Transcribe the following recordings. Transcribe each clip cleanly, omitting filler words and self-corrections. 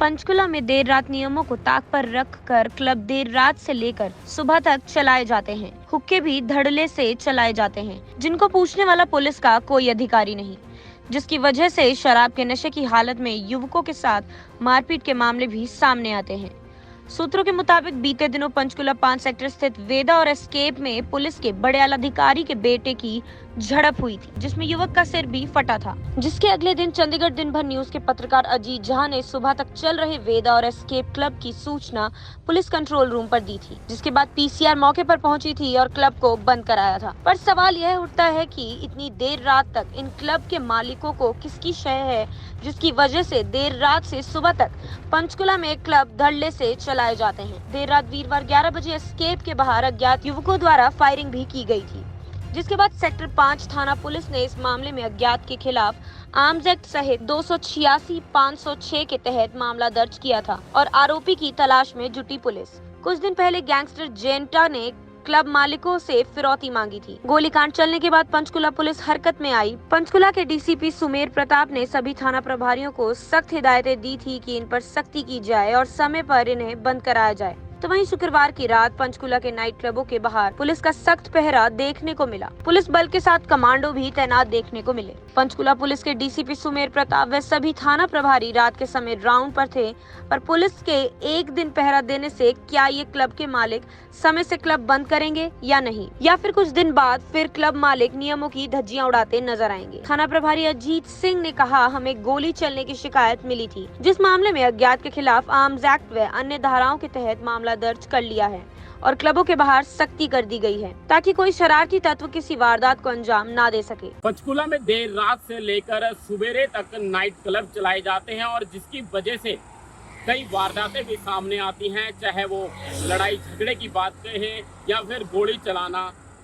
पंचकुला में देर रात नियमों को ताक पर रखकर क्लब देर रात से लेकर सुबह तक चलाए जाते हैं। हुक्के भी धड़ल्ले से चलाए जाते हैं, जिनको पूछने वाला पुलिस का कोई अधिकारी नहीं, जिसकी वजह से शराब के नशे की हालत में युवकों के साथ मारपीट के मामले भी सामने आते हैं। सूत्रों के मुताबिक बीते दिनों पंचकुला 5 सेक्टर स्थित वेदा और एस्केप में पुलिस के बड़े आला अधिकारी के बेटे की झड़प हुई थी, जिसमें युवक का सिर भी फटा था। जिसके अगले दिन चंडीगढ़ दिन भर न्यूज के पत्रकार अजीत झा ने सुबह तक चल रहे वेदा और एस्केप क्लब की सूचना पुलिस कंट्रोल रूम पर दी थी, जिसके बाद पीसीआर मौके पर पहुंची थी और क्लब को बंद कराया था। पर सवाल यह उठता है कि इतनी देर रात तक इन क्लब के मालिकों को किसकी शय है, जिसकी वजह से देर रात से सुबह तक पंचकुला में क्लब धड़ल्ले से चलाए जाते हैं। देर रात वीरवार 11 बजे एस्केप के बाहर अज्ञात युवकों द्वारा फायरिंग भी की गई थी, जिसके बाद सेक्टर 5 थाना पुलिस ने इस मामले में अज्ञात के खिलाफ आर्म्स एक्ट सहित 286, 506 के तहत मामला दर्ज किया था और आरोपी की तलाश में जुटी पुलिस। कुछ दिन पहले गैंगस्टर जेंटा ने क्लब मालिकों से फिरौती मांगी थी। गोलीकांड चलने के बाद पंचकुला पुलिस हरकत में आई। पंचकुला के डीसीपी सुमेर प्रताप ने सभी थाना प्रभारियों को सख्त हिदायतें दी थी कि इन पर सख्ती की जाए और समय पर इन्हें बंद कराया जाए। तो वहीं शुक्रवार की रात पंचकुला के नाइट क्लबों के बाहर पुलिस का सख्त पहरा देखने को मिला। पुलिस बल के साथ कमांडो भी तैनात देखने को मिले। पंचकुला पुलिस के डीसीपी सुमेर प्रताप व सभी थाना प्रभारी रात के समय राउंड पर थे, पर पुलिस के एक दिन पहरा देने से क्या ये क्लब के मालिक समय से क्लब बंद करेंगे या नहीं, या फिर कुछ दिन बाद फिर क्लब मालिक नियमों की धज्जियां उड़ाते नजर आएंगे। थाना प्रभारी अजीत सिंह ने कहा, हमें गोली चलने की शिकायत मिली थी, जिस मामले में अज्ञात के खिलाफ आर्म्स एक्ट व अन्य धाराओं के तहत मामला दर्ज कर लिया है और क्लबों के बाहर सख्ती कर दी गई है, ताकि कोई शरारती तत्व किसी वारदात को अंजाम ना दे सके। पंचकुला में देर रात से लेकर सुबेरे तक नाइट क्लब चलाए जाते हैं और जिसकी वजह से कई वारदातें भी सामने आती हैं, चाहे वो लड़ाई झगड़े की बात कहें या फिर गोली चलाना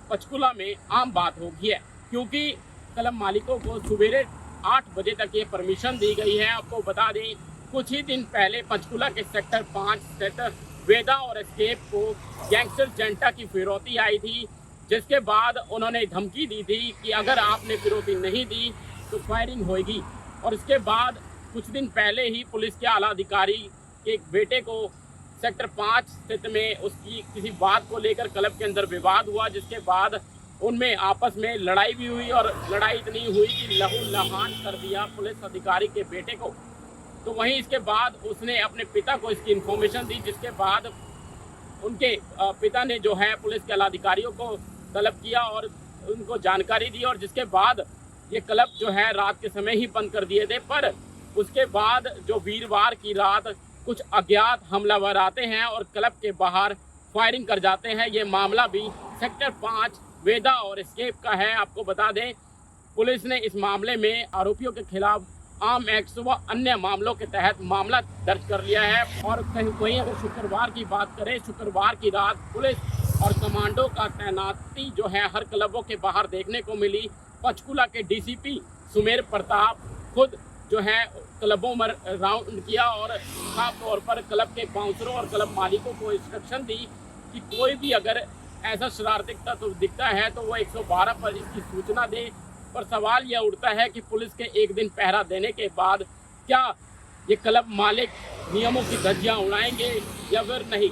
पंचकुला में आम बात हो गई है, क्योंकि क्लब मालिकों को सुबेरे 8 बजे तक ये परमिशन दी गई है। आपको बता दें, कुछ ही दिन पहले पंचकुला के सेक्टर 5 सेक्टर वेदा और एस्केप को गैंगस्टर जेंटा की फिरौती आई थी, जिसके बाद उन्होंने धमकी दी थी कि अगर आपने फिरौती नहीं दी तो फायरिंग होगी। और इसके बाद कुछ दिन पहले ही पुलिस के आला अधिकारी के एक बेटे को सेक्टर 5 स्थित में उसकी किसी बात को लेकर क्लब के अंदर विवाद हुआ, जिसके बाद उनमें आपस में लड़ाई भी हुई और लड़ाई इतनी हुई कि लहू लहान कर दिया पुलिस अधिकारी के बेटे को। तो वहीं इसके बाद उसने अपने पिता को इसकी इन्फॉर्मेशन दी, जिसके बाद उनके पिता ने जो है पुलिस के आलाधिकारियों को तलब किया और उनको जानकारी दी, और जिसके बाद ये क्लब जो है रात के समय ही बंद कर दिए थे। पर उसके बाद जो वीरवार की रात कुछ अज्ञात हमलावर आते हैं और क्लब के बाहर फायरिंग कर जाते हैं। ये मामला भी सेक्टर 5 वेदा और एस्केप का है। आपको बता दें, पुलिस ने इस मामले में आरोपियों के खिलाफ आर्म एक्ट व अन्य मामलों के तहत मामला दर्ज कर लिया है। और कहीं अगर शुक्रवार की बात करें, शुक्रवार की रात पुलिस और कमांडो का तैनाती जो है हर क्लबों के बाहर देखने को मिली। पंचकुला के डीसीपी सुमेर प्रताप खुद जो है क्लबों में राउंड किया और खास तौर पर क्लब के बाउंसरों और क्लब मालिकों को इंस्ट्रक्शन दी कि कोई भी अगर ऐसा शरारती तत्व दिखता है तो वो 112 पर इसकी सूचना दे। पर सवाल यह उठता है कि पुलिस के एक दिन पहरा देने के बाद क्या ये क्लब मालिक नियमों की धज्जियां उड़ाएंगे या फिर नहीं।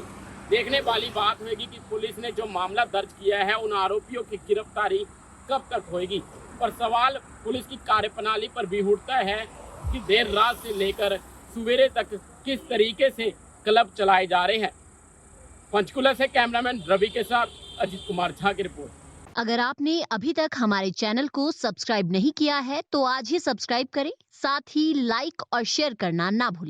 देखने वाली बात होगी कि पुलिस ने जो मामला दर्ज किया है उन आरोपियों की गिरफ्तारी कब तक होगी। पर सवाल पुलिस की कार्यप्रणाली पर भी उठता है कि देर रात से लेकर सवेरे तक किस तरीके से क्लब चलाए जा रहे हैं। पंचकुला से कैमरामैन रवि के साथ अजीत कुमार झा की रिपोर्ट। अगर आपने अभी तक हमारे चैनल को सब्सक्राइब नहीं किया है तो आज ही सब्सक्राइब करें, साथ ही लाइक और शेयर करना ना भूलें।